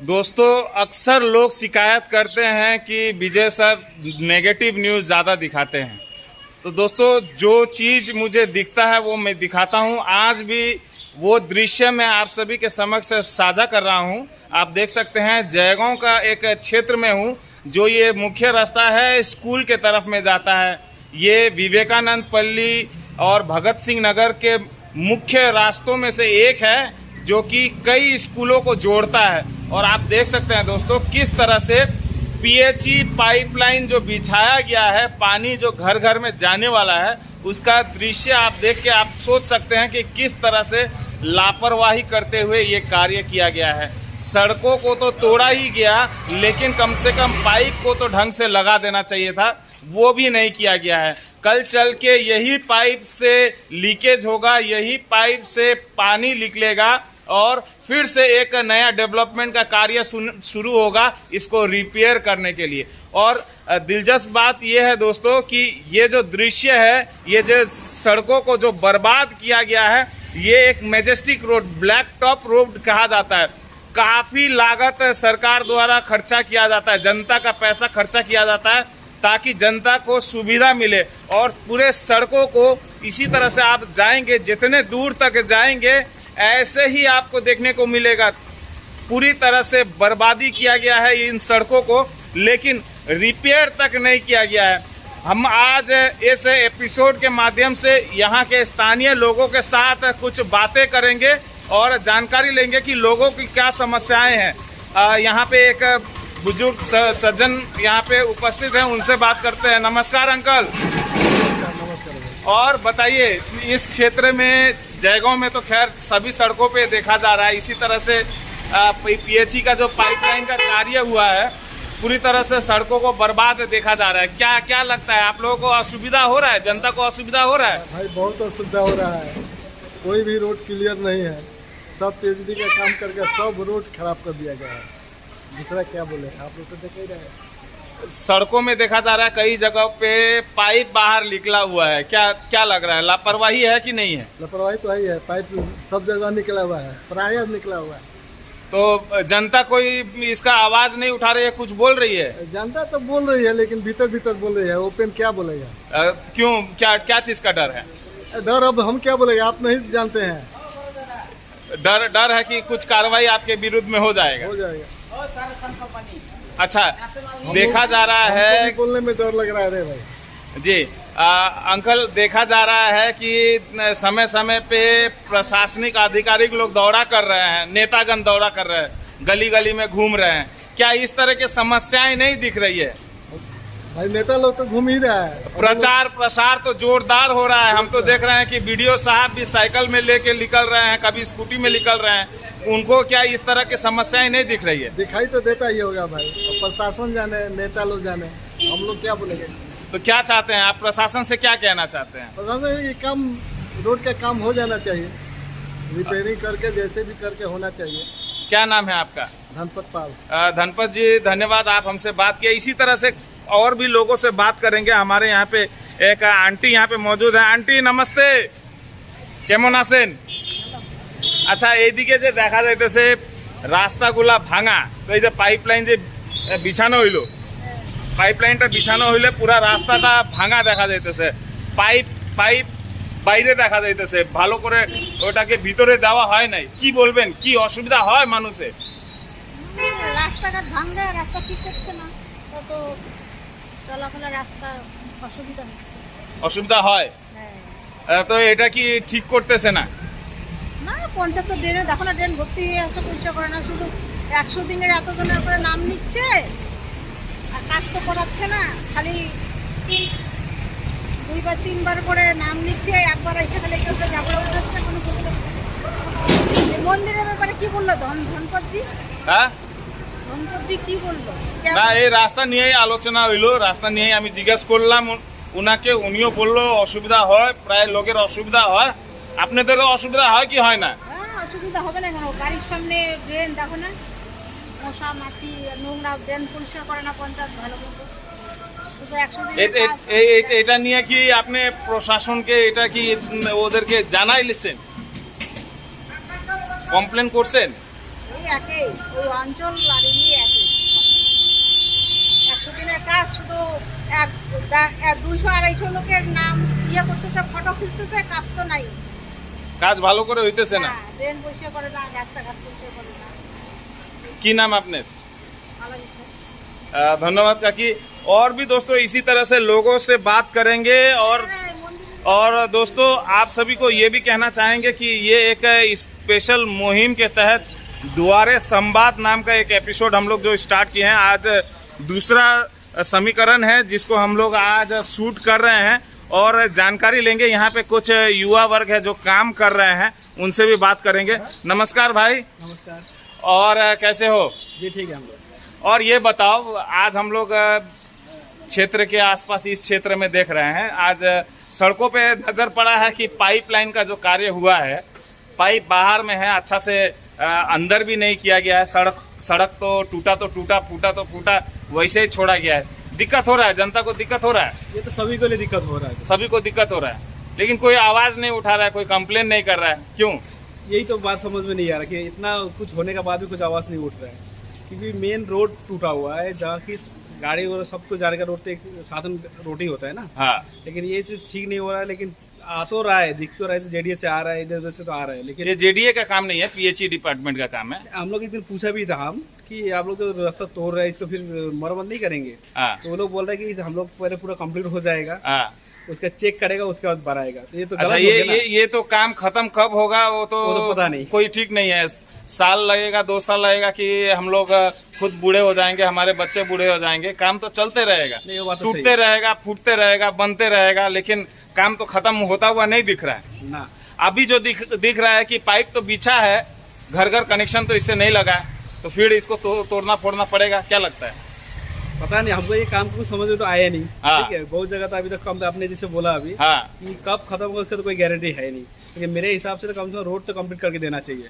दोस्तों, अक्सर लोग शिकायत करते हैं कि विजय सर नेगेटिव न्यूज़ ज़्यादा दिखाते हैं। तो दोस्तों, जो चीज़ मुझे दिखता है वो मैं दिखाता हूँ। आज भी वो दृश्य मैं आप सभी के समक्ष साझा कर रहा हूँ। आप देख सकते हैं जयगांव का एक क्षेत्र में हूँ, जो ये मुख्य रास्ता है स्कूल के तरफ में जाता है। ये विवेकानंद पल्ली और भगत सिंह नगर के मुख्य रास्तों में से एक है, जो कि कई स्कूलों को जोड़ता है। और आप देख सकते हैं दोस्तों, किस तरह से पीएचई पाइपलाइन जो बिछाया गया है, पानी जो घर घर में जाने वाला है, उसका दृश्य आप देख के आप सोच सकते हैं कि किस तरह से लापरवाही करते हुए ये कार्य किया गया है। सड़कों को तो तोड़ा ही गया, लेकिन कम से कम पाइप को तो ढंग से लगा देना चाहिए था, वो भी नहीं किया गया है। कल चल के यही पाइप से लीकेज होगा, यही पाइप से पानी निकलेगा और फिर से एक नया डेवलपमेंट का कार्य शुरू होगा इसको रिपेयर करने के लिए। और दिलचस्प बात यह है दोस्तों कि ये जो दृश्य है, ये जो सड़कों को जो बर्बाद किया गया है, ये एक majestic road, black top road कहा जाता है। काफ़ी लागत सरकार द्वारा खर्चा किया जाता है, जनता का पैसा खर्चा किया जाता है ताकि जनता को सुविधा मिले। और पूरे सड़कों को इसी तरह से आप जाएंगे, जितने दूर तक जाएंगे ऐसे ही आपको देखने को मिलेगा। पूरी तरह से बर्बादी किया गया है इन सड़कों को, लेकिन रिपेयर तक नहीं किया गया है। हम आज इस एपिसोड के माध्यम से यहाँ के स्थानीय लोगों के साथ कुछ बातें करेंगे और जानकारी लेंगे कि लोगों की क्या समस्याएं हैं। यहाँ पे एक बुजुर्ग सज्जन यहाँ पे उपस्थित हैं, उनसे बात करते हैं। नमस्कार अंकल। और बताइए, इस क्षेत्र में जयगांव में तो खैर सभी सड़कों पे देखा जा रहा है इसी तरह से पीएचई का जो पाइपलाइन का कार्य हुआ है, पूरी तरह से सड़कों को बर्बाद देखा जा रहा है। क्या क्या लगता है, आप लोगों को असुविधा हो रहा है, जनता को असुविधा हो रहा है? भाई बहुत असुविधा हो रहा है, कोई भी रोड क्लियर नहीं है। सब पीएचडी का काम करके सब रोड खराब कर दिया गया है। दूसरा क्या बोले, आप लोग तो देख ही रहे हैं। सड़कों में देखा जा रहा है कई जगह पे पाइप बाहर निकला हुआ है। क्या क्या लग रहा है, लापरवाही है कि नहीं है? लापरवाही तो ही है, पाइप सब जगह निकला हुआ है, प्रायः निकला हुआ है। तो जनता कोई इसका आवाज नहीं उठा रही है, कुछ बोल रही है? जनता तो बोल रही है, लेकिन भीतर भीतर बोल रही है, ओपन क्या बोलेगा? क्यों, क्या क्या चीज का डर है? डर अब हम क्या बोलेगा, आप नहीं जानते हैं। डर है कि कुछ कार्रवाई आपके विरुद्ध में हो जाएगा? हो जाएगा। अच्छा, देखा जा रहा है, बोलने में डर लग रहा है रे भाई जी। अंकल, देखा जा रहा है कि समय समय पे प्रशासनिक आधिकारिक लोग दौरा कर रहे हैं, नेतागण दौरा कर रहे हैं, गली गली में घूम रहे हैं। क्या इस तरह की समस्याएं नहीं दिख रही है? भाई नेता लोग तो घूम ही रहा है, प्रचार प्रसार तो जोरदार हो रहा है। हम तो देख रहे हैं कि बीडीओ साहब भी साइकिल में लेके निकल रहे हैं, कभी स्कूटी में निकल रहे हैं। उनको क्या इस तरह की समस्याएं नहीं दिख रही है? दिखाई तो देता ही होगा भाई, और प्रशासन जाने, नेता लोग जाने, हम लोग क्या बोलेंगे। तो क्या चाहते हैं आप, प्रशासन से क्या कहना चाहते हैं? प्रशासन ये काम, रोड का काम हो जाना चाहिए, रिपेयरिंग करके जैसे भी करके होना चाहिए। क्या नाम है आपका? धनपत पाल। धनपत जी, धन्यवाद, आप हमसे बात किया। इसी तरह से और भी लोगों से बात करेंगे। हमारे यहाँ पे एक आंटी यहाँ पे मौजूद है। आंटी नमस्ते, केमन आছেন? আচ্ছা, এইদিকে যে দেখা যাইতেছে রাস্তাগুলা ভাঙা, তো এই যে পাইপলাইন যে বিছানো হইলো, পাইপলাইনটা বিছানো হইলে পুরা রাস্তাটা ভাঙা দেখা যাইতেছে। পাইপ বাইরে দেখা যাইতেছে, ভালো করে ওটাকে ভিতরে দেওয়া হয় নাই। কি বলবেন, কি অসুবিধা হয় মানুষের? রাস্তাঘাট ভাঙা, রাস্তা ঠিক করছে না, তো চলাফেরা রাস্তা অসুবিধা হয়। অসুবিধা হয়? তো এটা কি ঠিক করতেছে না? না, পঞ্চায়েত তো ড্রেনে দেখো না, ড্রেন ভর্তি হয়ে আছে, পরিষ্কার করে না। শুধু 100 দিনের এতজনের করে নাম নিচ্ছে আর কাজ তো করাচ্ছে না। খালি 2বার 3বার করে নাম নিচ্ছে, একবার এসে খালি কেউ ঝাগড়া উঠাচ্ছে। কোনো মন্দিরের ব্যাপারে কি বললো ধনপতজি? হ্যাঁ, ধনপতজি কি বললো? না, এই রাস্তা নিয়েই আলোচনা হইলো, রাস্তা নিয়েই আমি জিজ্ঞেস করলাম উনাকে, উনিও বললো অসুবিধা হয়, প্রায় লোকের অসুবিধা হয়। আপনাদেরও অসুবিধা হয় কি হয় না? হ্যাঁ, অসুবিধা হবে না কেন? গাড়ির সামনে ড্রেন দেখো না, মশা মাছি নোংরা, ড্রেন পরিষ্কার করে না পঞ্চায়েত ভালো মতো। এটা নিয়ে কি আপনি প্রশাসনকে এটা কি ওদেরকে জানাইলেছেন, কমপ্লেন করছেন? এই একই, ওই অঞ্চল আর এই একই। 100 দিনের কাজ শুধু 200-250 লোকের নাম ইয়ে করতেছে, ফটো খুঁজতেছে, কাজ তো নাই। কাজ ভালো করে হইতেছে না। ড্রেন পরিষ্কার করে না, রাস্তাঘাট পরিষ্কার করে না। কি नाम आपने? ভালো কিছু। धन्यवाद काकी। और भी दोस्तों इसी तरह से लोगों से बात करेंगे। और दोस्तों आप सभी को ये भी कहना चाहेंगे कि ये एक स्पेशल मुहिम के तहत दुआरे संवाद नाम का एक एपिसोड हम लोग जो स्टार्ट किए हैं। आज दूसरा समीकरण है जिसको हम लोग आज शूट कर रहे हैं और जानकारी लेंगे। यहाँ पे कुछ युवा वर्ग है जो काम कर रहे हैं, उनसे भी बात करेंगे। नमस्कार भाई। नमस्कार और कैसे हो? जी, ठीक है हम लोग। और ये बताओ, आज हम लोग क्षेत्र के आसपास इस क्षेत्र में देख रहे हैं, आज सड़कों पे नजर पड़ा है कि पाइपलाइन का जो कार्य हुआ है, पाइप बाहर में है, अच्छा से अंदर भी नहीं किया गया है। सड़क तो टूटा, फूटा तो फूटा, वैसे ही छोड़ा गया है। दिक्कत हो रहा है, जनता को दिक्कत हो रहा है, ये तो सभी को लिए दिक्कत हो रहा है। सभी को दिक्कत हो रहा है, लेकिन कोई आवाज नहीं उठा रहा है, कोई कंप्लेन नहीं कर रहा है। क्यों? यही तो बात समझ में नहीं आ रहा कि इतना कुछ होने के बाद भी कुछ आवाज़ नहीं उठ रहा है, क्योंकि मेन रोड टूटा हुआ है जहाँ की गाड़ी और सब कुछ जाने का रोड तो एक साधन रोड ही होता है ना। हाँ, लेकिन ये चीज़ ठीक नहीं हो रहा है, लेकिन आ तो रहा है, दिख तो रहा है, जेडीए से आ रहा है, इधर उधर से तो आ रहा है, लेकिन ये जेडीए का काम नहीं है, पीएचई डिपार्टमेंट का काम है। हम लोग एक दिन पूछा भी था हम कि आप लोग जो रास्ता तोड़ रहे हैं इसको फिर मरम्मत नहीं करेंगे? हाँ, तो वो लोग बोल रहे हैं कि हम लोग पहले पूरा कंप्लीट हो जाएगा, हाँ। उसका चेक करेगा, उसके बाद बढ़ाएगा। तो ये तो अच्छा, गलत हो गया ना। ये तो काम खत्म कब होगा वो तो पता नहीं। कोई ठीक नहीं है। साल लगेगा, 2 साल लगेगा कि हम लोग खुद बूढ़े हो जाएंगे, हमारे बच्चे बूढ़े हो जाएंगे। काम तो चलते रहेगा, नहीं, वो बात तो टूटते रहेगा, फूटते रहेगा, बनते रहेगा, लेकिन काम तो खत्म होता हुआ नहीं दिख रहा है ना। अभी जो दिख रहा है कि पाइप तो बिछा है, घर घर कनेक्शन तो इससे नहीं लगा है, तो फिर इसको तोड़ना फोड़ना पड़ेगा। क्या लगता है? पता नहीं, हमको ये काम कुछ समझ में तो आया नहीं। हाँ। ठीक है, बहुत जगह तो अभी तक कम, आपने जैसे बोला अभी हाँ, कि कब खत्म होगा उसका तो कोई गारंटी है नहीं, लेकिन मेरे हिसाब से तो कम से कम रोड तो कंप्लीट करके देना चाहिए।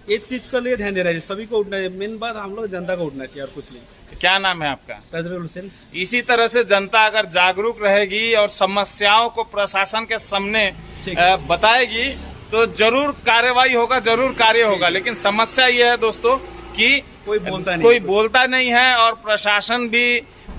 एक चीज का लिए ध्यान देना चाहिए, सभी को उठना चाहिए। मेन बात हम लोग जनता को उठना चाहिए और कुछ नहीं। क्या नाम है आपका? तजरुल हुसैन। इसी तरह से जनता अगर जागरूक रहेगी और समस्याओं को प्रशासन के सामने ठीक बताएगी तो जरूर कार्रवाई होगा, जरूर कार्य होगा। लेकिन समस्या ये है दोस्तों कि कोई बोलता नहीं है और प्रशासन भी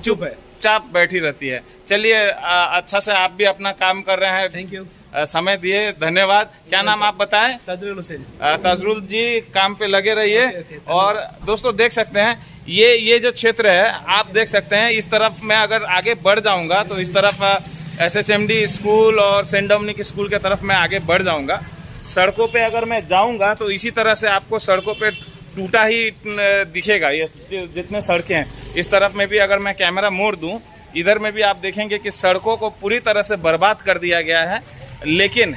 चुपचाप बैठी रहती है। चलिए, अच्छा से आप भी अपना काम कर रहे हैं, थैंक यू, समय दिए, धन्यवाद। क्या नाम आप बताएं? तजरुल हुसैन। तजरुल जी, काम पे लगे रहिए। ओके, और दोस्तों देख सकते हैं ये जो क्षेत्र है, आप देख सकते हैं इस तरफ मैं अगर आगे बढ़ जाऊंगा तो इस तरफ SHMD स्कूल और सेंट डोमिनिक स्कूल के तरफ मैं आगे बढ़ जाऊंगा। सड़कों पे अगर मैं जाऊंगा तो इसी तरह से आपको सड़कों पे टूटा ही दिखेगा। ये जितने सड़कें हैं, इस तरफ में भी अगर मैं कैमरा मोड़ दूं, इधर में भी आप देखेंगे कि सड़कों को पूरी तरह से बर्बाद कर दिया गया है, लेकिन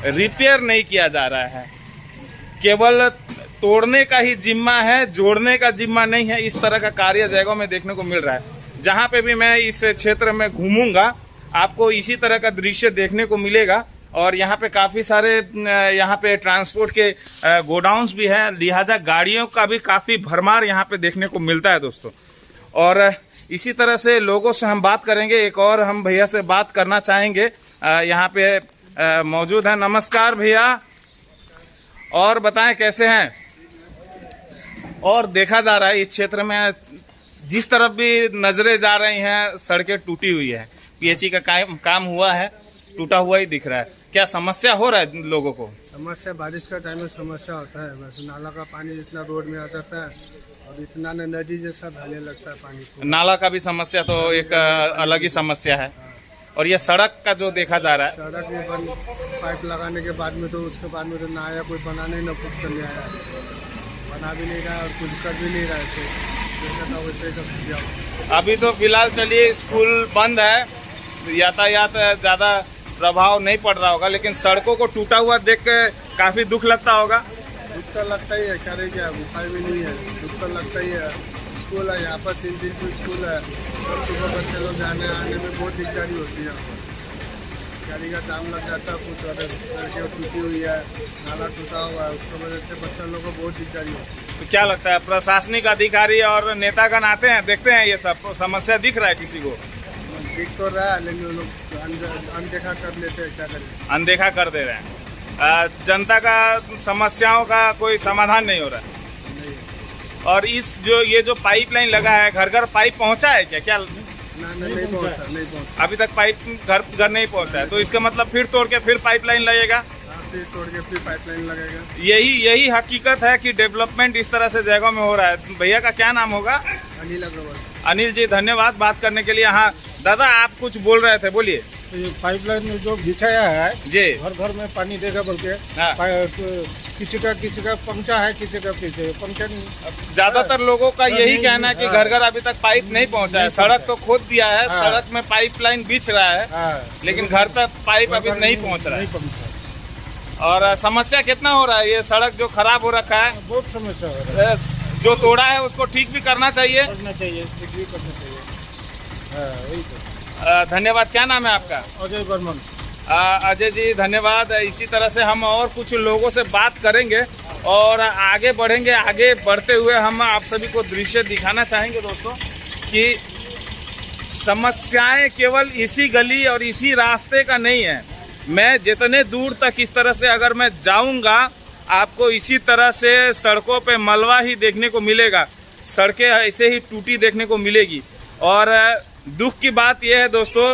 रिपेयर नहीं किया जा रहा है। केवल तोड़ने का ही जिम्मा है, जोड़ने का जिम्मा नहीं है। इस तरह का कार्य जगहों में देखने को मिल रहा है। जहाँ पे भी मैं इस क्षेत्र में घूमूंगा आपको इसी तरह का दृश्य देखने को मिलेगा। और यहाँ पे काफ़ी सारे यहाँ पे ट्रांसपोर्ट के गोडाउन्स भी हैं, लिहाजा गाड़ियों का भी काफ़ी भरमार यहाँ पे देखने को मिलता है दोस्तों। और इसी तरह से लोगों से हम बात करेंगे। एक और हम भैया से बात करना चाहेंगे, यहाँ पे मौजूद है। नमस्कार भैया, और बताएं कैसे हैं? और देखा जा रहा है इस क्षेत्र में जिस तरफ भी नजरें जा रही हैं, सड़कें टूटी हुई है। पीएचई का काम हुआ है, टूटा हुआ ही दिख रहा है। क्या समस्या हो रहा है लोगों को? समस्या बारिश का टाइम में समस्या होता है, बस नाला का पानी इतना रोड में आ जाता है और इतना नदी जैसा बहने लगता है पानी। नाला का भी समस्या तो एक अलग ही समस्या है। और ये सड़क का जो देखा जा रहा है, सड़क में पाइप लगाने के बाद में तो उसके बाद में तो ना आया कोई बनाने, ना कुछ करने आया, बना भी नहीं रहा और कुछ कर भी नहीं रहा है। जैसा था वैसे ही कर दिया। अभी तो फिलहाल चलिए स्कूल बंद है, यातायात ज़्यादा प्रभाव नहीं पड़ रहा होगा, लेकिन सड़कों को टूटा हुआ देख के काफ़ी दुख लगता होगा। दुख तो लगता ही है, करे क्या, उपाय भी नहीं है, दुख तो लगता ही है। स्कूल है यहाँ पर, 3 दिन की स्कूल है, और सुबह बच्चे लोग जाने आने में बहुत दिक्कत होती है। गाड़ी का जाम लग जाता है, कुछ सड़कें टूटी हुई है, नाला टूटा हुआ है, उसकी वजह से बच्चा लोग को बहुत दिक्कत होती है। तो क्या लगता है, प्रशासनिक अधिकारी और नेतागण आते हैं, देखते हैं ये सब समस्या दिख रहा है किसी को? दिख तो रहा है, लेकिन वो लोग अनदेखा कर लेते हैं, क्या करें, अनदेखा कर दे रहे हैं। जनता का समस्याओं का कोई समाधान नहीं हो रहा है। नहीं। और इस जो ये जो पाइपलाइन लगा है, घर घर पाइप पहुंचा है क्या? ना नहीं पहुँचा। अभी तक पाइप घर घर नहीं पहुंचा है, तो इसका मतलब फिर तोड़ के फिर पाइपलाइन लगेगा। फिर तोड़ के फिर पाइपलाइन लगेगा। यही हकीकत है कि डेवलपमेंट इस तरह से जगहों में हो रहा है। भैया का क्या नाम होगा? अनिल अग्रवाल। अनिल जी, धन्यवाद बात करने के लिए। हाँ दादा, आप कुछ बोल रहे थे, बोलिए। तो ये पाइपलाइन में जो बिछाया है जी, घर घर में पानी देगा बोल के, हाँ। किसी का पंचा है, किसी का पीछे पंचा नहीं। ज्यादातर लोगों का यही कहना है कि हाँ। घर घर अभी तक पाइप नहीं पहुंचा है। सड़क तो खोद दिया है, हाँ। सड़क में पाइपलाइन बिछ रहा है, हाँ। लेकिन घर तक पाइप अभी नहीं पहुंच रहा है। और समस्या कितना हो रहा है? ये सड़क जो खराब हो रखा है, बहुत समस्या हो रहा है। जो तोड़ा है उसको ठीक भी करना चाहिए। करना चाहिए, कुछ भी करना चाहिए। हाँ, वही तो। धन्यवाद। क्या नाम है आपका? अजय बर्मन। अजय जी, धन्यवाद। इसी तरह से हम और कुछ लोगों से बात करेंगे और आगे बढ़ेंगे। आगे बढ़ते हुए हम आप सभी को दृश्य दिखाना चाहेंगे दोस्तों कि समस्याएं केवल इसी गली और इसी रास्ते का नहीं है। मैं जितने दूर तक इस तरह से अगर मैं जाऊंगा, आपको इसी तरह से सड़कों पे मलबा ही देखने को मिलेगा, सड़कें ऐसे ही टूटी देखने को मिलेगी। और दुख की बात यह है दोस्तों,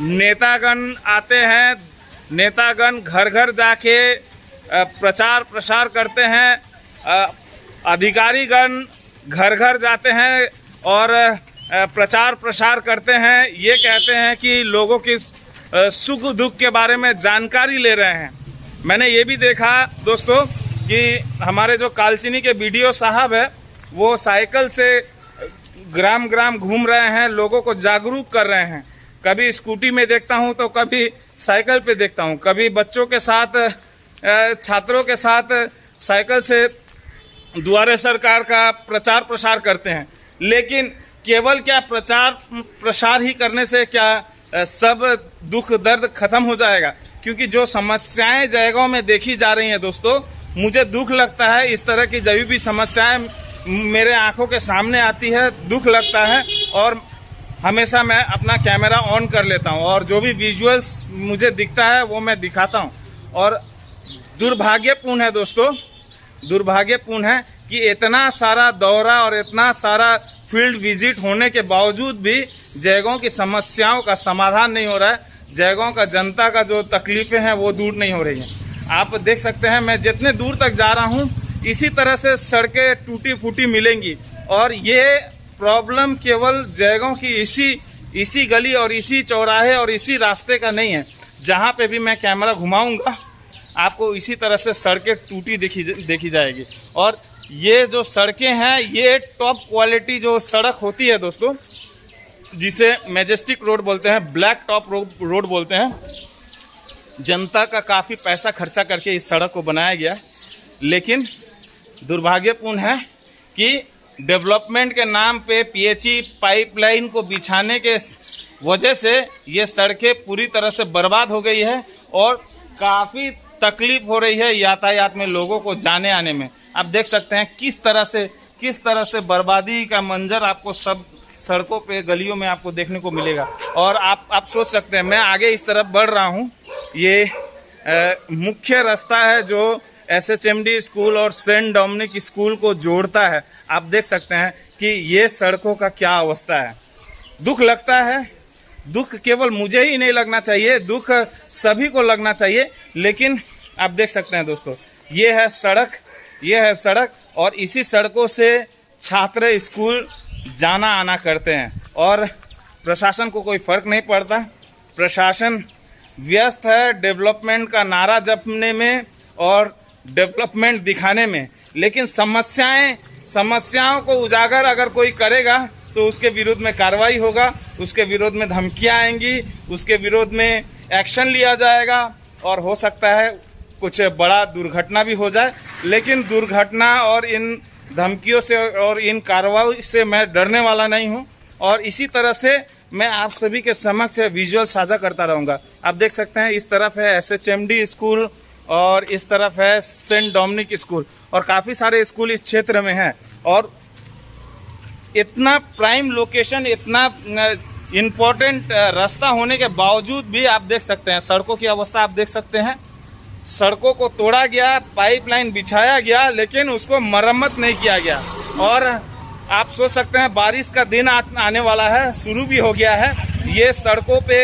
नेतागण आते हैं, नेतागण घर घर जाके प्रचार प्रसार करते हैं, अधिकारीगण घर घर जाते हैं और प्रचार प्रसार करते हैं। ये कहते हैं कि लोगों की सुख दुख के बारे में जानकारी ले रहे हैं। मैंने ये भी देखा दोस्तों कि हमारे जो कालचिनी के बीडीओ साहब है, वो साइकिल से ग्राम ग्राम घूम रहे हैं, लोगों को जागरूक कर रहे हैं। कभी स्कूटी में देखता हूं तो कभी साइकिल पे देखता हूं, कभी बच्चों के साथ, छात्रों के साथ साइकिल से दुआरे सरकार का प्रचार प्रसार करते हैं। लेकिन केवल क्या प्रचार प्रसार ही करने से क्या सब दुख दर्द खत्म हो जाएगा? क्योंकि जो समस्याएं जगहों में देखी जा रही हैं दोस्तों, मुझे दुख लगता है। इस तरह की जब भी समस्याएं मेरे आंखों के सामने आती है, दुख लगता है और हमेशा मैं अपना कैमरा ऑन कर लेता हूं और जो भी विजुअल्स मुझे दिखता है वो मैं दिखाता हूं। और दुर्भाग्यपूर्ण है दोस्तों, दुर्भाग्यपूर्ण है कि इतना सारा दौरा और इतना सारा फील्ड विजिट होने के बावजूद भी जयगांव की समस्याओं का समाधान नहीं हो रहा है। जयगांव का जनता का जो तकलीफें हैं वो दूर नहीं हो रही हैं। आप देख सकते हैं, मैं जितने दूर तक जा रहा हूं इसी तरह से सड़कें टूटी फूटी मिलेंगी। और ये प्रॉब्लम केवल जयगांव की इसी गली और इसी चौराहे और इसी रास्ते का नहीं है। जहां पे भी मैं कैमरा घुमाऊंगा आपको इसी तरह से सड़कें टूटी देखी जाएगी। और ये जो सड़कें हैं, ये टॉप क्वालिटी जो सड़क होती है दोस्तों, जिसे मैजेस्टिक रोड बोलते हैं, ब्लैक टॉप रोड बोलते हैं। जनता का काफ़ी पैसा खर्चा करके इस सड़क को बनाया गया, लेकिन दुर्भाग्यपूर्ण है कि डेवलपमेंट के नाम पे पीएचई पाइपलाइन को बिछाने के वजह से ये सड़कें पूरी तरह से बर्बाद हो गई है और काफ़ी तकलीफ हो रही है यातायात में, लोगों को जाने आने में। आप देख सकते हैं किस तरह से बर्बादी का मंजर आपको सब सड़कों पे, गलियों में आपको देखने को मिलेगा। और आप सोच सकते हैं, मैं आगे इस तरफ बढ़ रहा हूँ, ये मुख्य रास्ता है जो SHMD स्कूल और सेंट डोमिनिक स्कूल को जोड़ता है। आप देख सकते हैं कि ये सड़कों का क्या अवस्था है। दुख लगता है, दुख केवल मुझे ही नहीं लगना चाहिए, दुख सभी को लगना चाहिए। लेकिन आप देख सकते हैं दोस्तों, ये है सड़क और इसी सड़कों से छात्र स्कूल जाना आना करते हैं और प्रशासन को कोई फर्क नहीं पड़ता। प्रशासन व्यस्त है डेवलपमेंट का नारा जपने में और डेवलपमेंट दिखाने में, लेकिन समस्याओं को उजागर अगर कोई करेगा तो उसके विरोध में कार्रवाई होगा, उसके विरोध में धमकियां आएंगी, उसके विरोध में एक्शन लिया जाएगा और हो सकता है कुछ बड़ा दुर्घटना भी हो जाए। लेकिन दुर्घटना और इन धमकियों से और इन कार्रवाई से मैं डरने वाला नहीं हूं और इसी तरह से मैं आप सभी के समक्ष विजुअल साझा करता रहूँगा। आप देख सकते हैं इस तरफ है SHMD स्कूल और इस तरफ है सेंट डोमिनिक स्कूल और काफ़ी सारे स्कूल इस क्षेत्र में हैं। और इतना प्राइम लोकेशन, इतना इम्पोर्टेंट रास्ता होने के बावजूद भी आप देख सकते हैं सड़कों की अवस्था। आप देख सकते हैं सड़कों को तोड़ा गया, पाइपलाइन बिछाया गया, लेकिन उसको मरम्मत नहीं किया गया। और आप सोच सकते हैं बारिश का दिन आने वाला है, शुरू भी हो गया है। ये सड़कों पे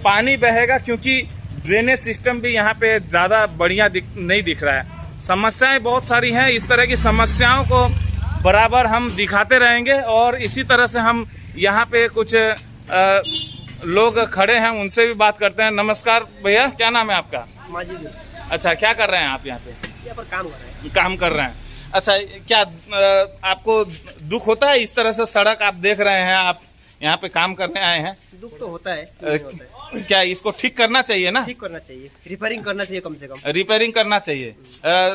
पानी बहेगा क्योंकि ड्रेनेज सिस्टम भी यहाँ पे ज़्यादा बढ़िया नहीं दिख रहा है। समस्याएं बहुत सारी हैं। इस तरह की समस्याओं को बराबर हम दिखाते रहेंगे और इसी तरह से हम यहाँ पे कुछ लोग खड़े हैं, उनसे भी बात करते हैं। नमस्कार भैया, क्या नाम है आपका? माजिद। अच्छा, क्या कर रहे हैं आप यहाँ पे? यहाँ पर काम कर रहे हैं। काम कर रहे हैं। अच्छा, क्या आपको दुख होता है इस तरह से सड़क आप देख रहे हैं, आप यहाँ पे काम करने आए हैं? दुख तो होता है, क्यों नहीं होता है? क्या इसको ठीक करना चाहिए ना? ठीक करना चाहिए, रिपेयरिंग करना चाहिए कम से कम। रिपेयरिंग करना चाहिए।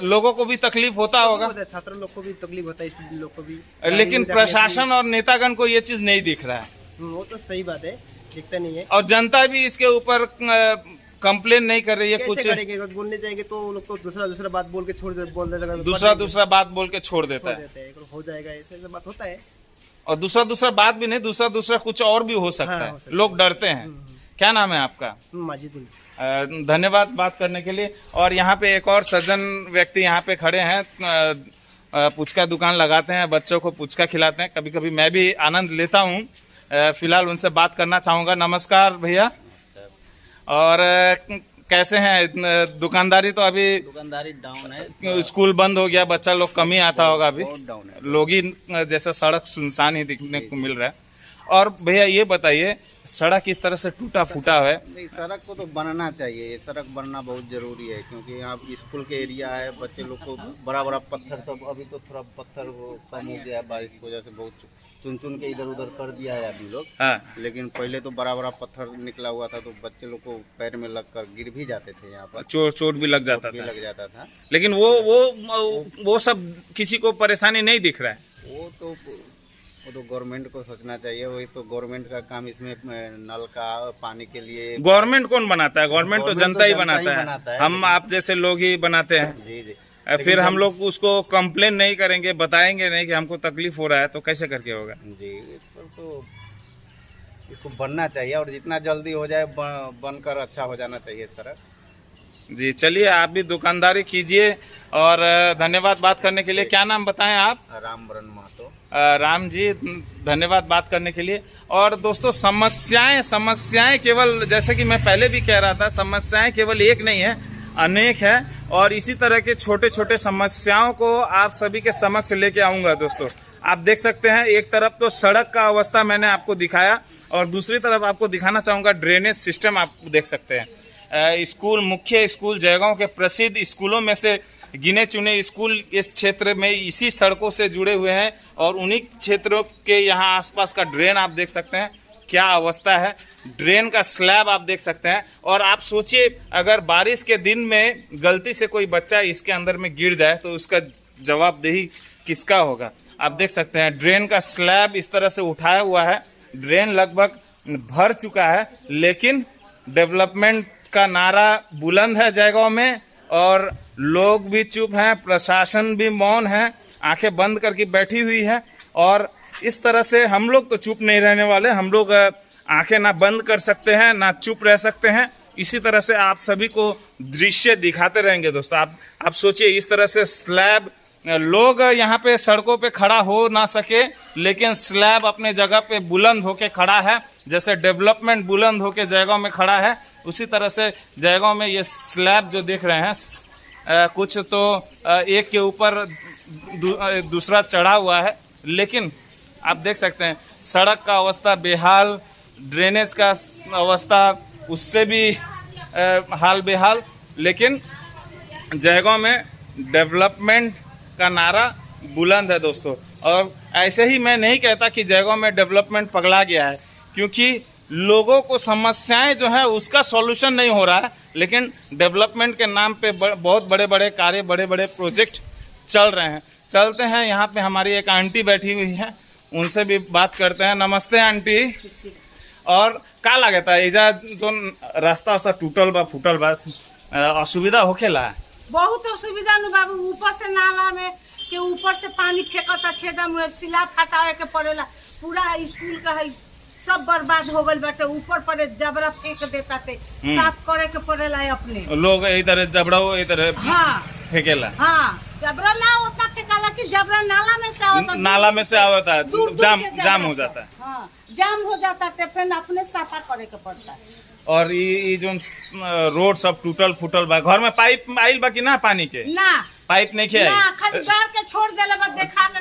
लोगों को भी तकलीफ होता होगा, छात्र लोग को भी तकलीफ होता है, स्टूडेंट लोग को भी। लेकिन प्रशासन और नेतागण को ये चीज नहीं दिख रहा है। वो तो सही बात है, दिखता नहीं है। और जनता भी इसके ऊपर कंप्लेन नहीं कर रही है। कैसे कुछ करेंगे? अगर बोलने जाएंगे तो वो लोग तो दूसरा बात बोल के छोड़ दे, दूसरा बात बोल के छोड़ देता है। हो जाएगा, ऐसे बात होता है। और दूसरा बात भी नहीं, दूसरा कुछ और भी हो सकता है। हो सकता है। लोग डरते हैं। क्या नाम है आपका? माजिद। धन्यवाद बात करने के लिए। और यहाँ पे एक और सज्जन व्यक्ति यहाँ पे खड़े हैं, पुचका दुकान लगाते हैं, बच्चों को पुचका खिलाते हैं। कभी कभी मैं भी आनंद लेता हूँ। फिलहाल उनसे बात करना चाहूँगा। नमस्कार भैया। और कैसे हैं? दुकानदारी तो अभी दुकानदारी डाउन है, स्कूल बंद हो गया, बच्चा लोग कम ही आता होगा अभी। बहुत डाउन है। लोग ही जैसे सड़क सुनसान ही दिखने को मिल रहा है। और भैया ये बताइए, सड़क इस तरह से टूटा फूटा है, नहीं, सड़क को तो बनना चाहिए। ये सड़क बनना बहुत जरूरी है क्योंकि यहाँ स्कूल के एरिया है, बच्चे लोग को बड़ा पत्थर, तो अभी तो थोड़ा पत्थर वो कम हो गया है बारिश की वजह से, बहुत चुन के इधर उधर कर दिया है अभी लोग। हाँ। लेकिन पहले तो बड़ा पत्थर निकला हुआ था तो बच्चे लोग को पैर में लगकर गिर भी जाते थे, यहाँ पर चोट भी लग जाता भी था। लग जाता था। लेकिन वो सब किसी को परेशानी नहीं दिख रहा है। वो तो गवर्नमेंट को सोचना चाहिए। वही तो गवर्नमेंट का काम, इसमें नल का पानी के लिए। गवर्नमेंट कौन बनाता है? गवर्नमेंट तो जनता ही बनाता है। हम आप जैसे लोग ही बनाते हैं। जी जी। फिर हम लोग उसको कंप्लेन नहीं करेंगे, बताएंगे नहीं कि हमको तकलीफ हो रहा है, तो कैसे करके होगा? जी, इस पर तो इसको बनना चाहिए और जितना जल्दी हो जाए बनकर अच्छा हो जाना चाहिए सड़क। जी, चलिए आप भी दुकानदारी कीजिए। और धन्यवाद बात करने के लिए। क्या नाम बताएं आप? रामबरन महतो। राम जी, धन्यवाद बात करने के लिए। और दोस्तों, समस्याएं केवल, जैसे कि मैं पहले भी कह रहा था, समस्याएं केवल एक नहीं है, अनेक है। और इसी तरह के छोटे छोटे समस्याओं को आप सभी के समक्ष लेके आऊंगा। दोस्तों, आप देख सकते हैं, एक तरफ तो सड़क का अवस्था मैंने आपको दिखाया और दूसरी तरफ आपको दिखाना चाहूंगा ड्रेनेज सिस्टम। आप देख सकते हैं स्कूल, मुख्य स्कूल, जयगांव के प्रसिद्ध स्कूलों में से गिने चुने स्कूल इस क्षेत्र में इसी सड़कों से जुड़े हुए हैं। और उन्हीं क्षेत्रों के यहाँ आसपास का ड्रेन आप देख सकते हैं क्या अवस्था है। ड्रेन का स्लैब आप देख सकते हैं। और आप सोचिए, अगर बारिश के दिन में गलती से कोई बच्चा इसके अंदर में गिर जाए तो उसका जवाबदेही किसका होगा? आप देख सकते हैं ड्रेन का स्लैब इस तरह से उठाया हुआ है। ड्रेन लगभग भर चुका है, लेकिन डेवलपमेंट का नारा बुलंद है जयगांव में और लोग भी चुप हैं, प्रशासन भी मौन है, आंखें बंद करके बैठी हुई है। और इस तरह से हम लोग तो चुप नहीं रहने वाले। हम लोग आंखें ना बंद कर सकते हैं, ना चुप रह सकते हैं। इसी तरह से आप सभी को दृश्य दिखाते रहेंगे। दोस्तों, आप सोचिए, इस तरह से स्लैब, लोग यहाँ पे सड़कों पे खड़ा हो ना सके, लेकिन स्लैब अपने जगह पे बुलंद होके खड़ा है। जैसे डेवलपमेंट बुलंद होके जयगांव में खड़ा है, उसी तरह से जयगांव में ये स्लैब जो देख रहे हैं, कुछ तो एक के ऊपर दूसरा चढ़ा हुआ है। लेकिन आप देख सकते हैं सड़क का अवस्था बेहाल, ड्रेनेज का अवस्था उससे भी हाल बेहाल। लेकिन जयगांव में डेवलपमेंट का नारा बुलंद है। दोस्तों, और ऐसे ही मैं नहीं कहता कि जयगांव में डेवलपमेंट पगला गया है, क्योंकि लोगों को समस्याएं जो है उसका सॉल्यूशन नहीं हो रहा है, लेकिन डेवलपमेंट के नाम पे बहुत बड़े बड़े कार्य, बड़े बड़े प्रोजेक्ट चल रहे हैं। चलते हैं, यहाँ पे हमारी एक आंटी बैठी हुई है, उनसे भी बात करते हैं। नमस्ते आंटी। और का लगता है एजा जो रास्ता टूटल बा, फूटल बा, असुविधा होखेला? बहुत असुविधा नु बाबू। ऊपर से नाला में के ऊपर से पानी फेंकता, छेदा मुँह सिला हटावे के पड़ेला। पूरा स्कूल का है सब बर्बाद हो गल बाटे। ऊपर पर जबरा फेंक देता थे, साफ करे के पड़ेला अपने। लोग इधर जबड़ा इधर हाँ फेंकेला। हाँ, जबरा ना उतना फेंकाला कि जबरा नाला में से आवता नाला में से आवता है, दूर जाम के जाम जबरा हो से। जाता है। हाँ, जाम हो जाता है, फिर अपने साफा करे के पड़ता है। और ये जो रोड सब टूटल फूटल बा, घर में पाइप आइल बा कि ना पानी के? ना पाइप नहीं खे ना, आई? खाली गाड़ के छोड़ देले बा, देखा के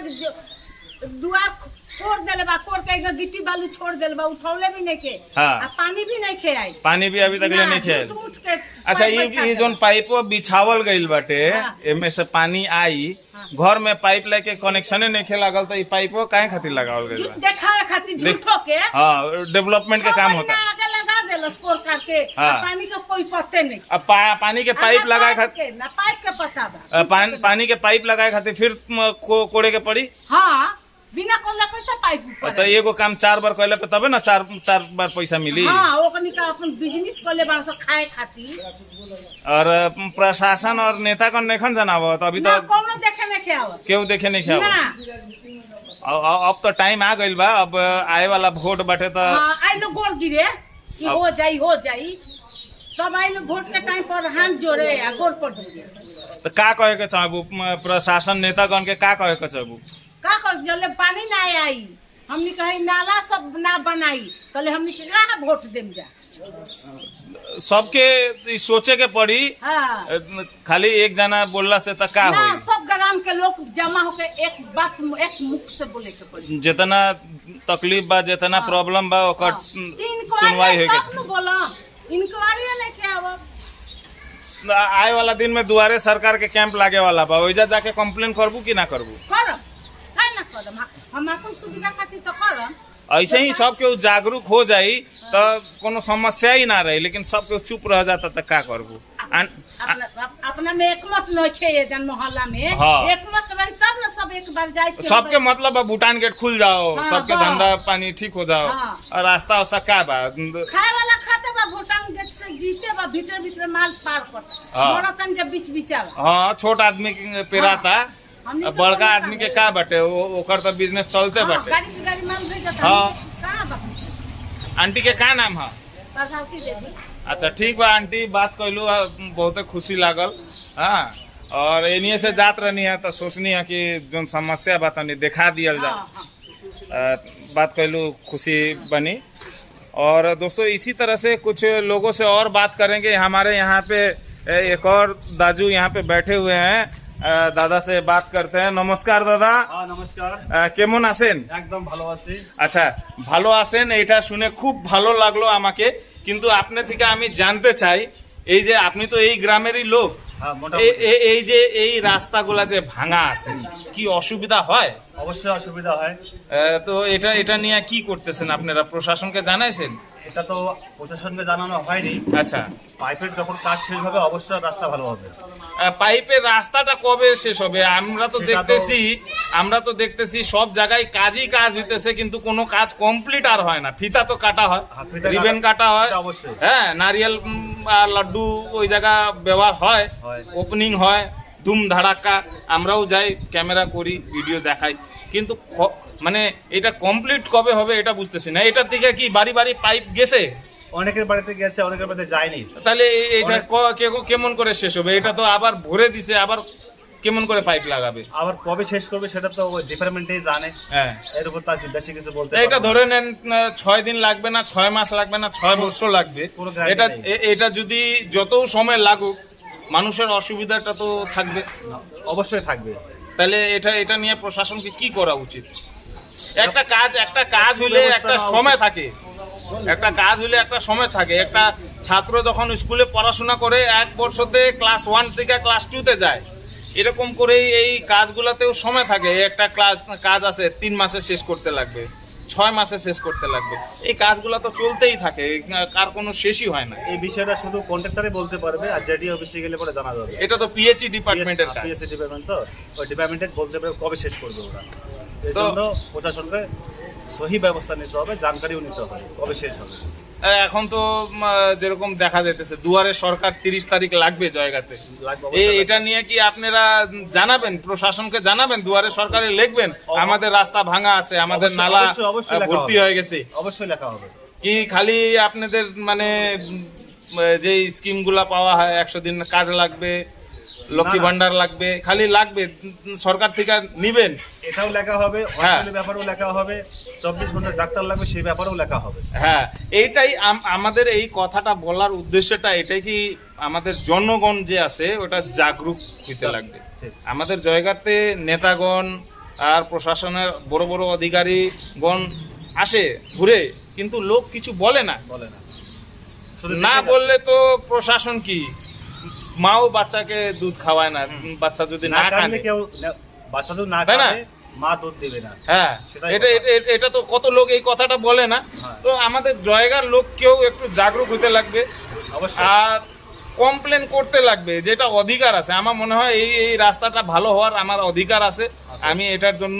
दुआर कोड़ देले बा, कोड़ के इधर गिट्टी बालू छोड़ देले बा, उठौले भी नहीं के। हाँ। आ पानी भी नहीं खे आई। पानी भी अभी तक ले नहीं खे आइल। झूठ के अच्छा, पाइप ये बैठा ये के। जोन पाइपो बिछावल गइल बाटे, हाँ। एमे से पानी आई, घर में पाइप लेके कनेक्शने नहीं खे लागल, तो ये पाइपो काहे खातिर लगावल गइल बा? देखा खातिर झूठो के हाँ, डेवलपमेंट के काम होता है। आगे लगा देलो स्कोर करके। हाँ। आ पानी का कोई पत्ते नहीं। अब पानी के पाइप ना लगाए पाइप खातिर, के, ना पाइप के पता बा। पानी के पाइप लगाए खातिर फिर कोड़े के पड़ी। हाँ, बिना कोला कैसे पाइप तो ऊपर? एगो काम 4 बार कैले पे तबे ना चार बार पैसा मिली। हाँ, ओकनी का अपन बिजनेस कोले बांस खाए खातिर। और प्रशासन और नेता कौन नहीं जनावत अभी ना तो कोनो देखे नहीं खेआवत। केहू देखे नहीं खे। ना। अब तो टाइम आ गइल बा, अब आए वाला वोट बाटे तो हाँ, आई लोग गोल गिरे कि हो जाई। तब आई लोग वोट के टाइम पर हाथ जोड़े या गोल पर गिरे। तो का कहे के चाहबू प्रशासन नेतागण के, का कहे के चाहबू? का कर जले पानी ना आई, हमनी कहीं नाला सब ना बनाई, तले हमनी के कहाँ वोट देम जा। सबके ई सोचे के पड़ी, हाँ। खाली एक जना बोलला से तो का ना, होई? सब ग्राम के लोग जमा होके एक बात एक मुख से बोले के पड़ी। जितना तकलीफ बा, जितना हाँ। प्रॉब्लम बा, ओकर हाँ। सुनवाई होई के बोला इंक्वायरी नहीं के आवत। आए वाला दिन में दुआरे सरकार के कैंप लागे वाला बा, ओइजा जाके कंप्लेन करबू कि ना करबू? करम काहे ना करम, हम अपन सुविधा खातिर तो करम। ऐसे ही सब केहू जागरूक हो जाई तो कोनो समस्या ही ना रही, लेकिन सब केहू चुप रह जाता तो का करबू? अपना में एकमत नहीं खे ये जन मोहल्ला में। हाँ। एकमत रही तब ना सब एक बार जाए। सबके मतलब बा भूटान गेट खुल जाओ, हाँ, सबके बस। धंधा पानी ठीक हो जाओ। हाँ। और रास्ता वास्ता का बा? खाए वाला खाते बा, भूटान गेट से जीते बा, भीतर माल पार करता। हाँ। बड़ा तन जब बीच हाँ, छोट आदमी के पेराता, हमनी तो बड़का कोई आदमी के का बाटे, ओकर तो बिजनेस चलते बाटे। गाड़ी माल भेज जाता। हाँ। कहाँ बा? आंटी के का नाम है? प्रधानती देवी। अच्छा, ठीक बा आंटी, बात कैलू, बहुत खुशी लागल। हाँ, और एनिए से जात रहनी है तो सोचनी है कि जो समस्या बा तनी देखा दियल जा। हाँ, हाँ। बात कैलू, खुशी बनी। और दोस्तों, इसी तरह से कुछ लोगों से और बात करेंगे। हमारे यहाँ पे एक और दाजू यहाँ पे बैठे हुए हैं, दादा से बात करते हैं। नमस्कार दादा। हाँ, नमस्कार। কেমন আছেন? একদম ভালো আছি। আচ্ছা, ভালো আছেন, এটা শুনে খুব ভালো লাগলো আমাকে। কিন্তু আপনি থেকে আমি জানতে চাই, এই যে আপনি তো এই গ্রামেরই লোক, হ্যাঁ, মোটামুটি। এই যে এই রাস্তাগুলা যে ভাঙা আছে, কি অসুবিধা হয়? অবশ্যই অসুবিধা হয়। তো এটা নিয়ে কি করতেছেন আপনারা? প্রশাসনকে জানাইছেন? এটা তো প্রশাসনকে জানানো হয়নি। আচ্ছা, পাইপের যখন কাজ শেষ হবে অবশ্যই রাস্তা ভালো হবে। পাইপের রাস্তাটা কবে শেষ হবে? আমরা তো সেটা দেখতেছি সব জায়গায় কাজই কাজ হইতেছে, কিন্তু কোনো কাজ কমপ্লিট আর হয় না। ফিতা তো কাটা হয়, হ্যাঁ, ফিতা রিবেন কাটা- কাটা হয়, এটা অবশ্যই। হ্যাঁ, নারিয়েল আর লাড্ডু ওই জায়গা ব্যবহার হয়, হয়। ওপেনিং হয়, ধুম ধাড়াক্কা, আমরাও যাই, ক্যামেরা করি, ভিডিও দেখাই, কিন্তু মানে এটা কমপ্লিট কবে হবে এটা বুঝতেছি না। এটার দিকে কি বাড়ি বাড়ি পাইপ গেছে? অনেকের বাড়িতে গেছে, অনেকের বাড়িতে যায়নি। তাহলে এটা কেমন করে শেষ হবে? এটা তো আবার ভরে দিছে, আবার কেমন করে পাইপ লাগাবে? আবার কবে শেষ করবে সেটা তো ডিপার্টমেন্টেই জানে। হ্যাঁ, এর উপর তার বেশি কিছু বলতে তা এটা পারবো না। ধরে নেন 6 দিন লাগবে না, 6 মাস লাগবে না, 6 বছর লাগবে। কোনো guarantee এটা নেই। এটা যদি যত সময় লাগুক, মানুষের অসুবিধাটা তো থাকবে। অবশ্যই থাকবে। তাহলে এটা নিয়ে প্রশাসনকে কি করা উচিত? একটা কাজ হইলে একটা সময় থাকে, একটা ছাত্র যখন স্কুলে পড়াশোনা করে 1 বছরতে ক্লাস 1 থেকে ক্লাস 2 তে যায়, এরকম করেই এই কাজগুলোতেও সময় থাকে। একটা কাজ আছে 3 মাসে শেষ করতে লাগবে, 6 মাসে শেষ করতে লাগবে। এই কাজগুলো তো চলতেই থাকে, কার কোনো শেষই হয় না। এই বিষয়টা শুধু কন্ট্রাক্টরে বলতে পারবে, আর জেডি অফিসে গেলে পরে জানা যাবে। এটা তো পিএইচই ডিপার্টমেন্টের কাজ। পিএসসি ডিপার্টমেন্ট, তো ওই ডিপার্টমেন্টে বলতে পারবে কবে শেষ করবে ওরা। এই তো- জন্য প্রশাসনকে সহি ব্যবস্থা নিতে হবে, জানকারিও নিতে হবে কবে শেষ হবে। আর এখন তো যেরকম দেখা যাইতেছে, দুয়ারে সরকার 30 তারিখ লাগবে জায়গাতে। লাগবে, অবশ্যই এটা নিয়ে কি আপনারা জানাবেন, প্রশাসনকে জানাবেন, দুয়ারে সরকারে লিখবেন আমাদের রাস্তা ভাঙা আছে, আমাদের অবশ্যই, নালা অবশ্যই লেখা ভর্তি হবে। হয়ে গেছে? অবশ্যই লেখা হবে। কি খালি আপনাদের মানে যে স্কিমগুলা পাওয়া হয় 100 দিন কাজ লাগবে, লক্ষ্মী না, না। ভান্ডার লাগবে, খালি লাগবে, সরকার থেকে নিবেন। এটাও লেখা হবে, হ্যাঁ। হসপিটালের ব্যাপারেও লেখা হবে, 24 ঘন্টা ডাক্তার লাগবে সেই ব্যাপারেও লেখা হবে। হ্যাঁ, এইটাই আমাদের এই কথাটা বলার উদ্দেশ্যটা এটাই কি আমাদের জনগণ যে আছে ওটা জাগরুক হইতে লাগবে। ঠিক। আমাদের জায়গাতে নেতাগণ আর প্রশাসনের বড় বড় অধিকারীগণ আসে ঘুরে, কিন্তু লোক কিছু বলে না। বলে না, শুধু না দেখে বললে তো প্রশাসন কি, মাও বাচ্চাকে দুধ খাওয়ায় না, বাচ্চা যদি না না কাঁদলে কাঁদে। কেউ বাচ্চা যদি না তাই না? কাঁদে মা দুধ দেবে না। হ্যাঁ, সেটাই এটা কথা। এটা- এটা তো কত লোক এই কথাটা বলে না। হ্যাঁ। তো আমাদের জায়গার লোক কেউ একটু জাগরুক হতে লাগবে অবশ্যই। আর কমপ্লেন করতে লাগবে, যেটা অধিকার আছে। আমার মনে হয় এই এই রাস্তাটা ভালো হওয়ার আমার অধিকার আছে, আমি এটার জন্য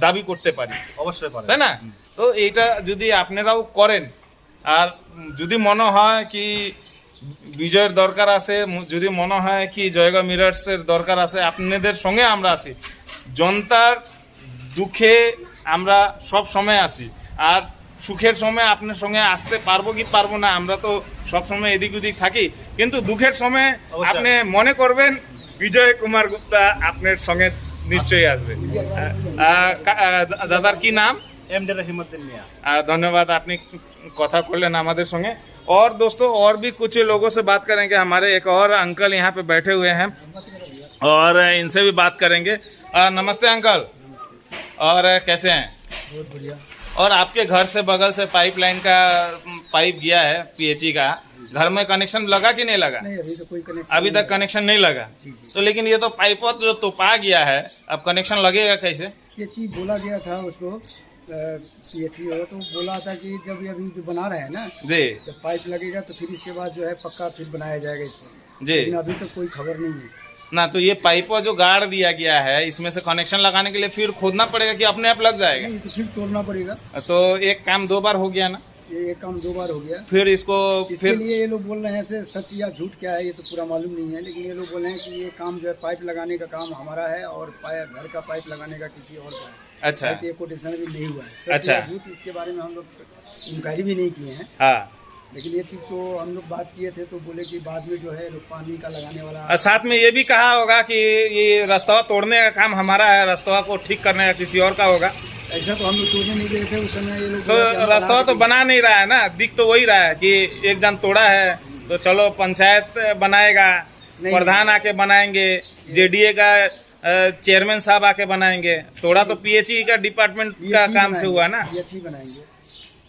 দাবি করতে পারি, অবশ্যই পারে। তাই না? তো এইটা যদি আপনারাও করেন, আর যদি মনে হয় কি বিজয়ের দরকার আছে, যদি মনে হয় কি জয়গা মিরার্সের দরকার আছে, আপনাদের সঙ্গে আমরা আছি। জনতার দুঃখে আমরা সব সময় আসি, আর সুখের সময় আপনার সঙ্গে আসতে পারবো কি পারবো না, আমরা তো সব সময় এদিক ওদিক থাকি, কিন্তু দুঃখের সময় অবশ্যই। আপনি মনে করবেন বিজয় কুমার গুপ্তা আপনার সঙ্গে নিশ্চয়ই আসবে। দাদার কি নাম? एमडी रहीमुद्दीन मियां। धन्यवाद, आपने कथा खोलें हमारे संगे। और दोस्तों और भी कुछ लोगों से बात करेंगे, हमारे एक और अंकल यहाँ पे बैठे हुए हैं और इनसे भी बात करेंगे। नमस्ते अंकल, और कैसे हैं? बहुत बढ़िया। और आपके घर से बगल से पाइपलाइन का पाइप गया है पीएचई का, घर में कनेक्शन लगा कि नहीं लगा? नहीं, अभी तो कोई कनेक्शन अभी तक कनेक्शन नहीं लगा। तो लेकिन ये तो पाइप जो तोपा गया है, अब कनेक्शन लगेगा कैसे? ये चीज बोला गया था उसको पीएचई हो, तो बोला था कि जब ये अभी जो बना रहे हैं ना, जी जब पाइप लगेगा तो फिर इसके बाद जो है पक्का फिर बनाया जाएगा इसको। जी। लेकिन अभी तक कोई खबर नहीं है। ना, तो ये पाइप जो गाड़ दिया गया है, इसमें से कनेक्शन लगाने के लिए फिर खोदना पड़ेगा कि अपने आप लग जाएगा? नहीं, तो फिर तोड़ना पड़ेगा। तो एक काम 2 बार हो गया ना, ये एक काम 2 बार हो गया। फिर इसको इसके फिर लिए ये लोग बोल रहे हैं थे, सच या झूठ क्या है ये तो पूरा मालूम नहीं है, लेकिन ये लोग बोल रहे हैं कि ये काम जो है पाइप लगाने का काम हमारा है और घर का पाइप लगाने का किसी और का है। अच्छा। शायद ये कोटेशन भी नहीं हुआ है। सच अच्छा। या झूठ इसके बारे में हम लोग इंक्वायरी भी नहीं किए हैं, हाँ। लेकिन ये चीज़ तो हम लोग बात किए थे, तो बोले कि बाद में जो है पानी का लगाने वाला। और साथ में ये भी कहा होगा कि ये रास्ता तोड़ने का काम हमारा है, रास्ता को ठीक करने का किसी और का होगा। ऐसा तो हम लोग तोड़ने नहीं गए थे उस समय। ये लोग तो बोले कि हम रास्ता बना तो के बना नहीं रहा है ना, दिख तो वही रहा है कि एक जन तोड़ा है, तो चलो पंचायत बनाएगा, नहीं। प्रधान आके बनाएंगे, जेडीए का चेयरमैन साहब आके बनाएंगे। तोड़ा तो पीएचई का डिपार्टमेंट का काम से हुआ ना, पीएचई बनाएंगे,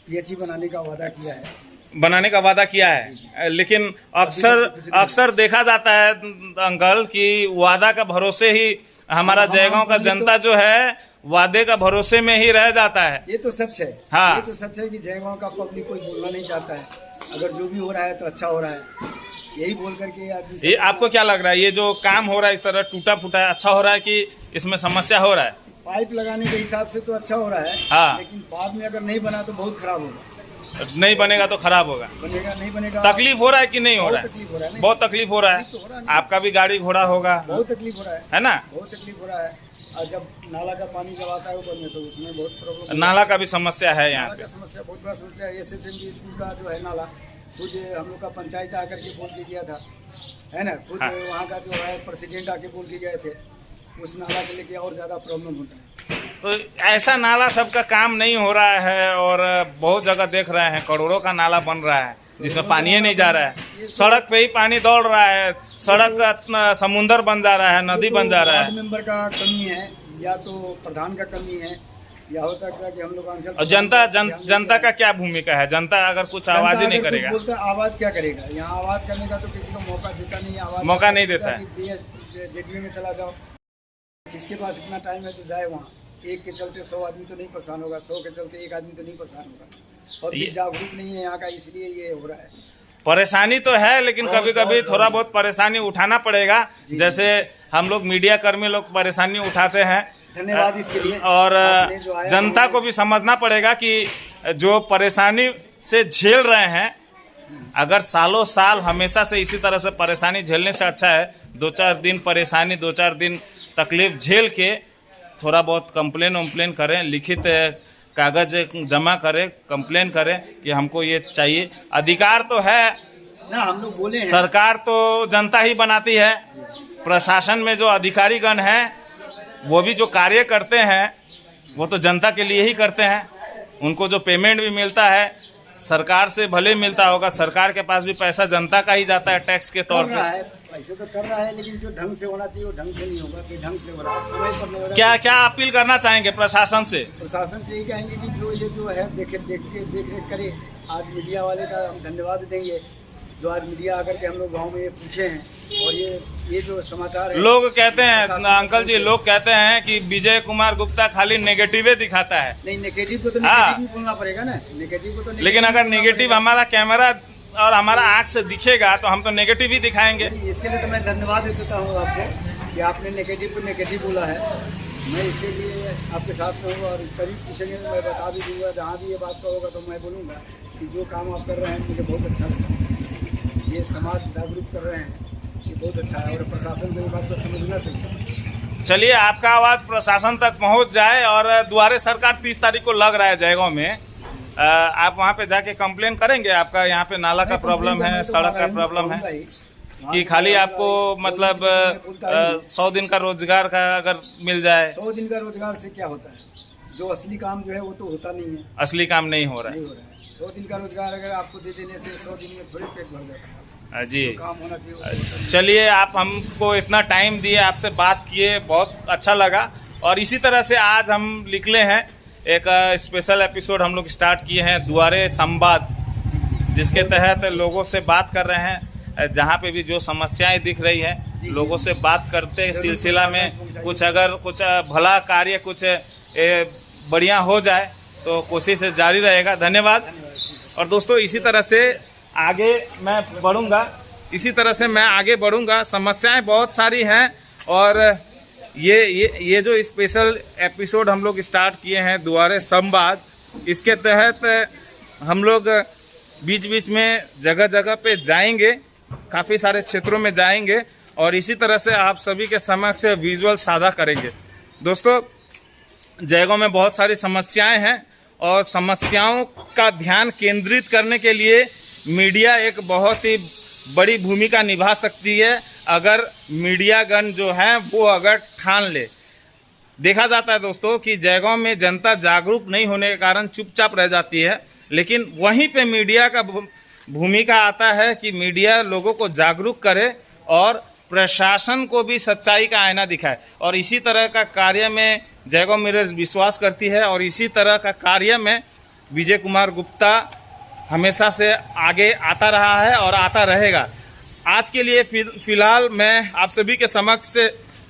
पीएचई बनाने का वादा किया है। बनाने का वादा किया है, लेकिन अक्सर देखा जाता है अंकल कि वादा का भरोसे ही हमारा जयगांव का जनता जो है वादे का भरोसे में ही रह जाता है। ये तो सच है। हाँ। ये तो सच है कि जयगांव का पब्लिक कोई बोलना नहीं चाहता है, अगर जो भी हो रहा है तो अच्छा हो रहा है, यही बोल करके आदमी। ये आपको क्या लग रहा है, ये जो काम हो रहा है इस तरह टूटा फूटा है, अच्छा हो रहा है कि इसमें समस्या हो रहा है? पाइप लगाने के हिसाब से तो अच्छा हो रहा है। हाँ। लेकिन बाद में अगर नहीं बना तो बहुत खराब होगा। नहीं बनेगा तो खराब होगा। बनेगा नहीं बनेगा। तकलीफ हो रहा है कि नहीं हो रहा बहुत तकलीफ हो रहा है। है? बहुत तकलीफ हो रहा तकलीफ तो हो रहा है। है। आपका भी गाड़ी घोड़ा होगा, बहुत तकलीफ हो रहा है ना? बहुत तकलीफ हो रहा है। और जब नाला का पानी जब आता है ऊपर में तो उसमें बहुत प्रॉब्लम। नाला का भी समस्या है यहाँ नाला पे। का समस्या बहुत बड़ा समस्या है। एसएसएमजी स्कूल का जो है नाला खुद हम लोग का पंचायत आकर के बोल के गया था, है ना, खुद हाँ। वहाँ का जो है प्रेसिडेंट आके बोल के गए थे, उस नाला के लेके और ज़्यादा प्रॉब्लम होता है। तो ऐसा नाला सबका काम नहीं हो रहा है, और बहुत जगह देख रहे हैं करोड़ों का नाला बन रहा है जिसमें पानी ही नहीं जा रहा है। सड़क पे ही पानी दौड़ रहा है, सड़क समुंदर बन जा रहा है, नदी बन जा रहा वार्ड है। मेंबर का कमी है, या तो प्रधान का कमी है, या होता है कि हम लोग और जनता का क्या भूमिका है? जनता अगर कुछ आवाज ही नहीं करेगा, बोलता आवाज क्या करेगा? यहाँ आवाज करने का तो किसी को मौका देता नहीं है। आवाज मौका नहीं देता है। जेडीए में चला जाओ, किसके पास इतना टाइम है तो जाए वहाँ। एक के चलते 100 आदमी तो नहीं परेशान होगा, 100 के चलते एक आदमी तो नहीं परेशान होगा। और जागरूक नहीं है यहाँ का, इसलिए ये हो रहा है। परेशानी तो है, लेकिन कभी कभी थोड़ा बहुत परेशानी उठाना पड़ेगा। जैसे हम लोग मीडिया कर्मी लोग परेशानी उठाते हैं, धन्यवाद इसके लिए। और आपने जो आया जनता को भी समझना पड़ेगा कि जो परेशानी से झेल रहे हैं, अगर सालों साल हमेशा से इसी तरह से परेशानी झेलने से अच्छा है 2-4 दिन परेशानी, 2-4 दिन तकलीफ झेल के थोड़ा बहुत कंप्लेन वम्प्लेन करें, लिखित कागज जमा करें, कंप्लेन करें कि हमको ये चाहिए। अधिकार तो है ना, हम लोग बोले हैं। सरकार तो जनता ही बनाती है, प्रशासन में जो अधिकारीगण हैं वो भी जो कार्य करते हैं वो तो जनता के लिए ही करते हैं। उनको जो पेमेंट भी मिलता है सरकार से भले मिलता होगा, सरकार के पास भी पैसा जनता का ही जाता है टैक्स के तौर कर रहा पे। है, पैसे तो कर रहा है, लेकिन जो ढंग से होना चाहिए वो ढंग से नहीं होगा, कि ढंग से हो रहा है, समय पर नहीं हो रहा। क्या क्या अपील करना चाहेंगे प्रशासन से? प्रशासन से यही कहेंगे कि जो है देख रेख करे। आज मीडिया वाले का हम धन्यवाद देंगे, जो आज मीडिया आकर के हम लोग गाँव में ये पूछे हैं, और ये जो समाचार है, लोग कहते हैं अंकल जी, लोग कहते हैं कि विजय कुमार गुप्ता खाली नेगेटिव दिखाता है। नहीं, नेगेटिव को तो हाँ। नेगेटिव बोलना पड़ेगा ना, नेगेटिव को तो लेकिन अगर नेगेटिव हमारा कैमरा और हमारा आँख से दिखेगा तो हम तो नेगेटिव ही दिखाएंगे। इसके लिए तो मैं धन्यवाद देता हूँ आपको कि आपने नेगेटिव को नेगेटिव बोला है। मैं इसके लिए आपके साथ में हूँ, और कभी पूछेंगे तो मैं बता भी दूँगा, जहाँ भी ये बात का होगा तो मैं बोलूँगा कि जो काम आप कर रहे हैं मुझे बहुत अच्छा लगता है। ये समाज जागरूक कर रहे हैं, ये बहुत अच्छा है, और प्रशासन को ये बात को समझना चाहिए। चलिए, आपका आवाज़ प्रशासन तक पहुंच जाए। और दुआरे सरकार 30 तारीख को लग रहा है जयगांव में, आप वहां पे जाके कंप्लेन करेंगे? आपका यहाँ पे नाला का प्रॉब्लम है, सड़क का प्रॉब्लम है, कि खाली आपको मतलब 100 दिन का रोजगार का अगर मिल जाए? 100 दिन का रोजगार से क्या होता है? जो असली काम जो है वो तो होता नहीं है, असली काम नहीं हो रहा नहीं हो रहा है। 100 दिन का रोजगार अगर आपको दे देने से 100 दिन में थोड़ी पेट भर जाता है। है जी। जो काम होना चाहिए। चलिए, आप हमको इतना टाइम दिए, आपसे बात किए, बहुत अच्छा लगा। और इसी तरह से आज हम निकले हैं, एक स्पेशल एपिसोड हम लोग स्टार्ट किए हैं, दुआरे संवाद, जिसके तहत लोगों से बात कर रहे हैं। जहाँ पे भी जो समस्याएं दिख रही है, लोगों से बात करते सिलसिला में कुछ अगर कुछ भला कार्य कुछ बढ़िया हो जाए तो कोशिश जारी रहेगा। धन्यवाद। और दोस्तों, इसी तरह से आगे मैं बढ़ूंगा, समस्याएं बहुत सारी हैं। और ये जो स्पेशल एपिसोड हम लोग स्टार्ट किए हैं दुआरे संवाद, इसके तहत हम लोग बीच बीच में जगह जगह पे जाएंगे, काफ़ी सारे क्षेत्रों में जाएंगे, और इसी तरह से आप सभी के समक्ष विजुअल साझा करेंगे। दोस्तों, जयगांव में बहुत सारी समस्याएं हैं, और समस्याओं का ध्यान केंद्रित करने के लिए मीडिया एक बहुत ही बड़ी भूमिका निभा सकती है, अगर मीडियागण जो हैं वो अगर ठान ले। देखा जाता है दोस्तों कि जयगांव में जनता जागरूक नहीं होने के कारण चुपचाप रह जाती है, लेकिन वहीं पे मीडिया का भूमिका आता है कि मीडिया लोगों को जागरूक करे और प्रशासन को भी सच्चाई का आईना दिखाए। और इसी तरह का कार्य में जयगांव मिरर्स विश्वास करती है, और इसी तरह का कार्य में विजय कुमार गुप्ता हमेशा से आगे आता रहा है और आता रहेगा। आज के लिए फिलहाल मैं आप सभी के समक्ष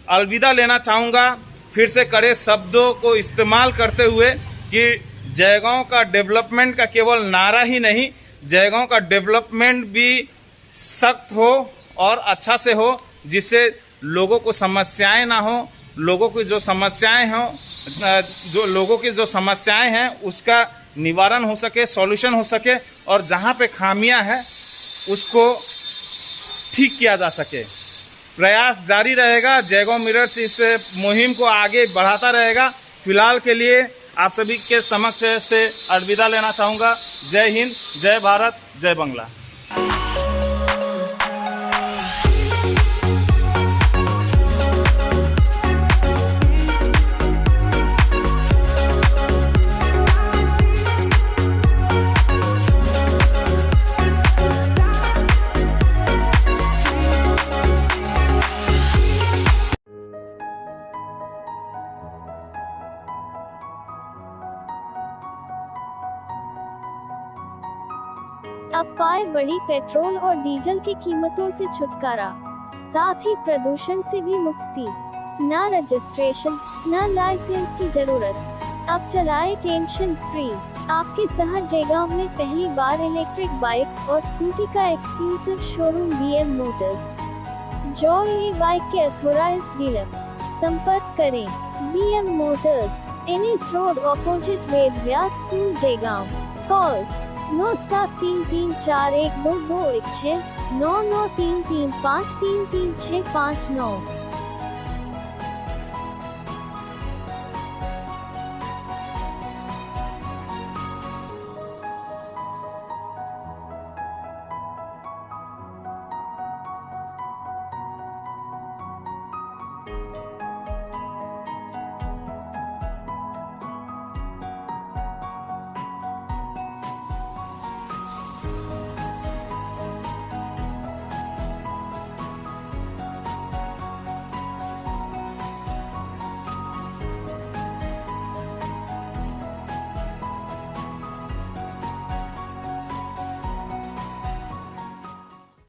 अलविदा लेना चाहूँगा, फिर से कड़े शब्दों को इस्तेमाल करते हुए कि जयगांव का डेवलपमेंट का केवल नारा ही नहीं, जयगांव का डेवलपमेंट भी सख्त हो और अच्छा से हो, जिससे लोगों को समस्याएं ना हो, लोगों की जो समस्याएं हैं उसका निवारण हो सके, सॉल्यूशन हो सके, और जहां पे खामियां हैं उसको ठीक किया जा सके। प्रयास जारी रहेगा, जयगांव मिरर्स इस मुहिम को आगे बढ़ाता रहेगा। फिलहाल के लिए आप सभी के समक्ष से अलविदा लेना चाहूँगा। जय हिंद, जय भारत, जय बंगला। अब पाए बढ़ी पेट्रोल और डीजल की कीमतों से छुटकारा, साथ ही प्रदूषण से भी मुक्ति। ना रजिस्ट्रेशन, ना लाइसेंस की जरूरत, अब चलाए टेंशन फ्री। आपके शहर जयगांव में पहली बार इलेक्ट्रिक बाइक्स और स्कूटी का exclusive showroom BM motors, joy e bike के अथोराइज्ड डीलर। संपर्क करें BM motors, NS road opposite Ved Vyas school Jaigaon. Call 9733412216, 9933533659।